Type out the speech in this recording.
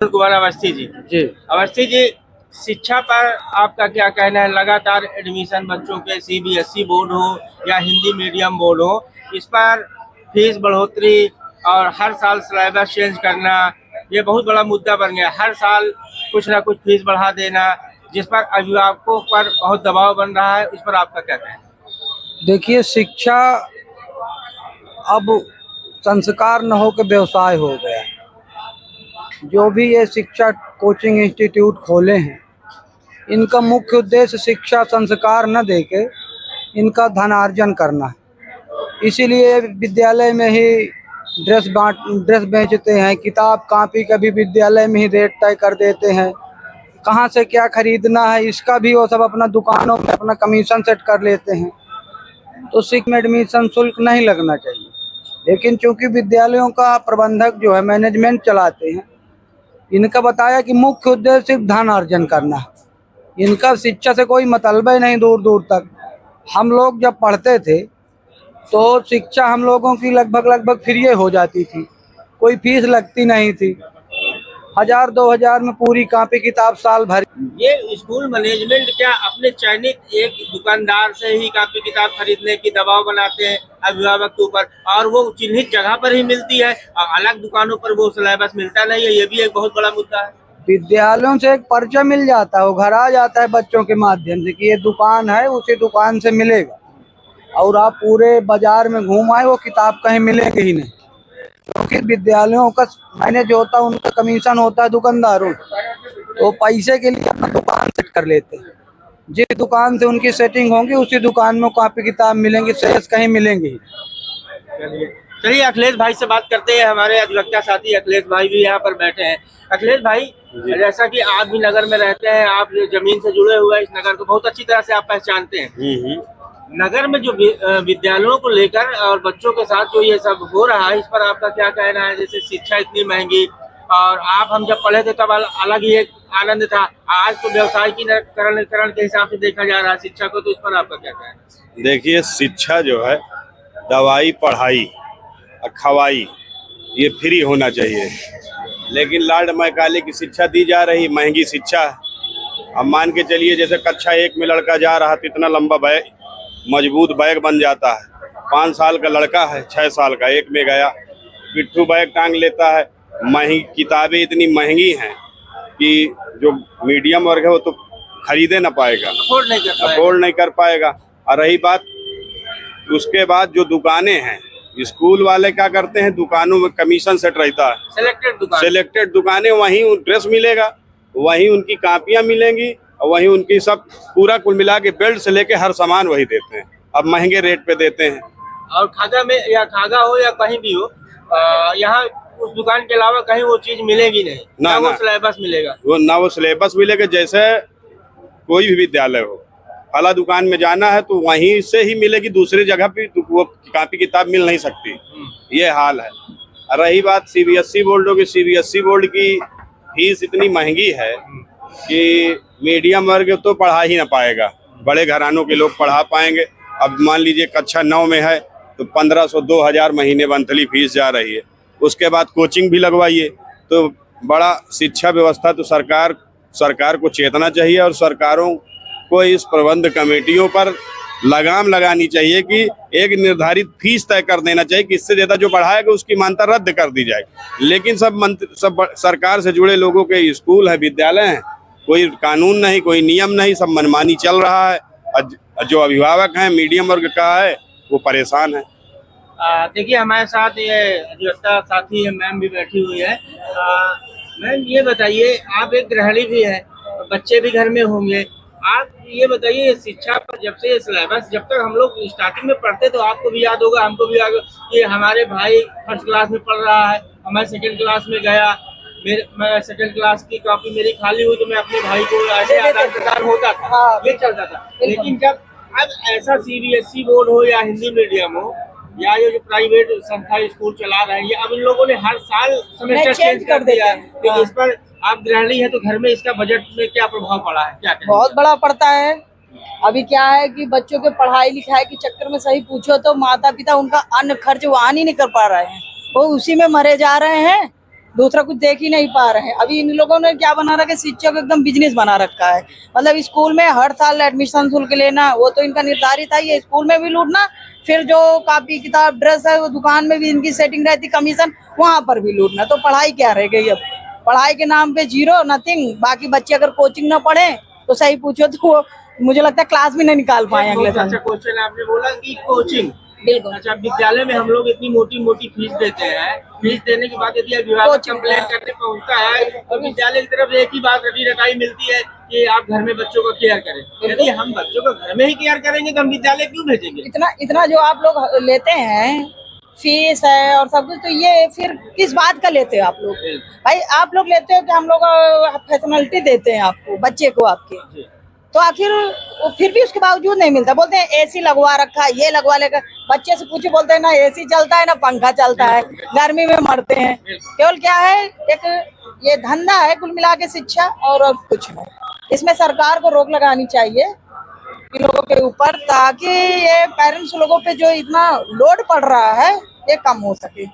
कुमार अवस्थी जी। जी अवस्थी जी, शिक्षा पर आपका क्या कहना है? लगातार एडमिशन बच्चों के सीबीएसई बोर्ड हो या हिंदी मीडियम बोर्ड हो, इस पर फीस बढ़ोतरी और हर साल सिलेबस चेंज करना, ये बहुत बड़ा मुद्दा बन गया। हर साल कुछ ना कुछ फीस बढ़ा देना, जिस पर अभिभावकों पर बहुत दबाव बन रहा है। इस पर आपका क्या कहना है? देखिए, शिक्षा अब संस्कार न हो के व्यवसाय हो गया। जो भी ये शिक्षा कोचिंग इंस्टीट्यूट खोले हैं, इनका मुख्य उद्देश्य शिक्षा संस्कार न देके इनका धनार्जन करना है। इसीलिए विद्यालय में ही ड्रेस बेचते हैं, किताब कापी का भी विद्यालय में ही रेट तय कर देते हैं। कहाँ से क्या खरीदना है इसका भी वो सब अपना दुकानों में अपना कमीशन सेट कर लेते हैं। तो शिक्षा में एडमिशन शुल्क नहीं लगना चाहिए, लेकिन चूंकि विद्यालयों का प्रबंधक जो है मैनेजमेंट चलाते हैं, इनका बताया कि मुख्य उद्देश्य सिर्फ धन अर्जन करना है। इनका शिक्षा से कोई मतलब ही नहीं दूर दूर तक। हम लोग जब पढ़ते थे तो शिक्षा हम लोगों की लगभग फ्री हो जाती थी, कोई फीस लगती नहीं थी। 1000-2000 में पूरी कॉपी किताब साल भर। ये स्कूल मैनेजमेंट क्या अपने चयनित एक दुकानदार से ही कॉपी किताब खरीदने की दबाव बनाते हैं अभिभावक के ऊपर, और वो चिन्हित जगह पर ही मिलती है और अलग दुकानों पर वो सिलेबस मिलता नहीं है? ये भी एक बहुत बड़ा मुद्दा है। विद्यालयों से एक पर्चा मिल जाता है, वो घर आ जाता है बच्चों के माध्यम से कि ये दुकान है, उसी दुकान से मिलेगा। और आप पूरे बाजार में घूम आए, वो किताब कहीं मिलेगी ही नहीं, क्योंकि विद्यालयों का मैनेज होता है, उनका कमीशन होता है दुकानदारों, तो पैसे के लिए अपना दुकान सेट कर लेते हैं। जिस दुकान से उनकी सेटिंग होगी उसी दुकान में कॉपी किताब मिलेंगी, शेष कहीं मिलेंगे ही। चलिए अखिलेश भाई से बात करते हैं। हमारे अधिवक्ता साथी अखिलेश भाई भी यहाँ पर बैठे हैं। अखिलेश भाई, जैसा कि आप भी नगर में रहते हैं, आप जमीन से जुड़े हुए इस नगर को बहुत अच्छी तरह से आप पहचानते हैं। नगर में जो विद्यालयों को लेकर और बच्चों के साथ जो ये सब हो रहा है, इस पर आपका क्या कहना है? जैसे शिक्षा इतनी महंगी, और हम जब पढ़े थे तब अलग ही एक आनंद था, आज तो व्यवसायीकरण के हिसाब से देखा जा रहा है शिक्षा को, तो इस पर आपका क्या कहना है? देखिए, शिक्षा जो है दवाई पढ़ाई और खवाई ये फ्री होना चाहिए, लेकिन लाड मैकाले की शिक्षा दी जा रही, महंगी शिक्षा है। अब मान के चलिए, जैसे कक्षा 1 में लड़का जा रहा तो इतना लंबा बैग, मजबूत बैग बन जाता है। 5 साल का लड़का है, 6 साल का 1 में गया, पिट्ठू बैग टांग लेता है। महंगी किताबें इतनी महंगी हैं कि जो मीडियम वर्ग है वो तो खरीदे ना पाएगा, अफोर्ड नहीं कर पाएगा। और रही बात उसके बाद जो दुकानें हैं, स्कूल वाले क्या करते हैं, दुकानों में कमीशन सेट रहता है, सिलेक्टेड दुकानें, वहीं ड्रेस मिलेगा, वहीं उनकी कापियां मिलेंगी, और वहीं उनकी सब पूरा कुल मिला के बेल्ट से लेके हर सामान वही देते हैं। अब महंगे रेट पे देते हैं। और खागा में या खागा हो या कहीं भी हो, यहाँ उस दुकान के अलावा कहीं वो चीज मिलेगी नहीं, ना वो सिलेबस मिलेगा, वो सिलेबस मिलेगा। जैसे कोई भी विद्यालय हो, फला दुकान में जाना है तो वहीं से ही मिलेगी, दूसरी जगह पे वो कॉपी किताब मिल नहीं सकती। ये हाल है। रही बात सीबीएसई बोर्डों की, सीबीएसई बोर्ड की फीस इतनी महंगी है कि मीडियम वर्ग तो पढ़ा ही ना पाएगा, बड़े घरानों के लोग पढ़ा पाएंगे। अब मान लीजिए कक्षा 9 में है तो 1500-2000 महीने मंथली फीस जा रही है। उसके बाद कोचिंग भी लगवाइए, तो बड़ा शिक्षा व्यवस्था तो सरकार को चेतना चाहिए, और सरकारों को इस प्रबंध कमेटियों पर लगाम लगानी चाहिए कि एक निर्धारित फीस तय कर देना चाहिए कि इससे ज़्यादा जो बढ़ाएगा उसकी मान्यता रद्द कर दी जाए। लेकिन सब सरकार से जुड़े लोगों के स्कूल है, विद्यालय हैं, कोई कानून नहीं, कोई नियम नहीं, सब मनमानी चल रहा है। जो अभिभावक हैं, मीडियम वर्ग का है, वो परेशान है। देखिए, हमारे साथ ये अधिवक्ता साथी है, मैम भी बैठी हुई है। मैम, ये बताइए, आप एक गृहिणी भी है, बच्चे भी घर में होंगे, आप ये बताइए शिक्षा पर जब से सिलेबस, जब तक हम लोग स्टार्टिंग में पढ़ते तो आपको भी याद होगा, हमको भी याद होगा, ये हमारे भाई फर्स्ट क्लास में पढ़ रहा है, मैं सेकंड क्लास में गया, मैं सेकंड क्लास की कॉपी मेरी खाली हुई तो मैं अपने भाई को ऐसे आदान प्रदान होता था, ये चलता था। लेकिन जब अब ऐसा सीबीएसई बोर्ड हो या हिंदी मीडियम हो या ये जो प्राइवेट संस्था स्कूल चला रहे हैं, अब इन लोगों ने हर साल सेमेस्टर चेंज कर दिया है। तो इस पर आप गृहिणी है तो घर में इसका बजट में क्या प्रभाव पड़ा है? क्या बहुत बड़ा पड़ता है। अभी क्या है कि बच्चों के पढ़ाई लिखाई के चक्कर में सही पूछो तो माता पिता उनका अन्य खर्च वहन ही नहीं कर पा रहे हैं, वो उसी में मरे जा रहे हैं। दूसरा कुछ देख ही नहीं पा रहे हैं। अभी इन लोगों ने क्या बना रखा है, शिक्षा को एकदम बिजनेस बना रखा है। मतलब स्कूल में हर साल एडमिशन शुल्क लेना, वो तो इनका निर्धारित है, ये स्कूल में भी लूटना, फिर जो कॉपी किताब ड्रेस है वो दुकान में भी इनकी सेटिंग रहती, कमीशन वहां पर भी लूटना। तो पढ़ाई क्या रह गई अब? पढ़ाई के नाम पे जीरो, नथिंग। बाकी बच्चे अगर कोचिंग ना पढ़े तो सही पूछो तो वो मुझे लगता है क्लास भी नहीं निकाल पाए अगले साल। अच्छा क्वेश्चन आपने बोला कि कोचिंग, बिल्कुल। अच्छा विद्यालय में हम लोग इतनी मोटी मोटी फीस देते हैं, फीस देने के बाद यदि अभिभावक कोचिंग कंप्लेन करने पहुंचता है तो विद्यालय की तरफ एक ही बात रटी रटाई मिलती है कि आप घर में बच्चों का केयर करें। यदि हम बच्चों को घर में ही केयर करेंगे तो हम विद्यालय क्यों भेजेंगे? इतना जो आप लोग लेते हैं फीस है और सब कुछ, तो ये फिर किस बात का लेते हो आप लोग? भाई आप लोग लेते हो कि हम लोग फैसिलिटी देते हैं आपको, बच्चे को आपके, तो आखिर फिर भी उसके बावजूद नहीं मिलता। बोलते हैं एसी लगवा रखा है, ये लगवा लेगा। बच्चे से पूछे, बोलते हैं ना एसी चलता है ना पंखा चलता है, गर्मी में मरते हैं। केवल क्या है, एक ये धंधा है कुल मिला के शिक्षा, और कुछ नहीं। इसमें सरकार को रोक लगानी चाहिए इन लोगों के ऊपर, ताकि ये पेरेंट्स लोगों पे जो इतना लोड पड़ रहा है ये कम हो सके।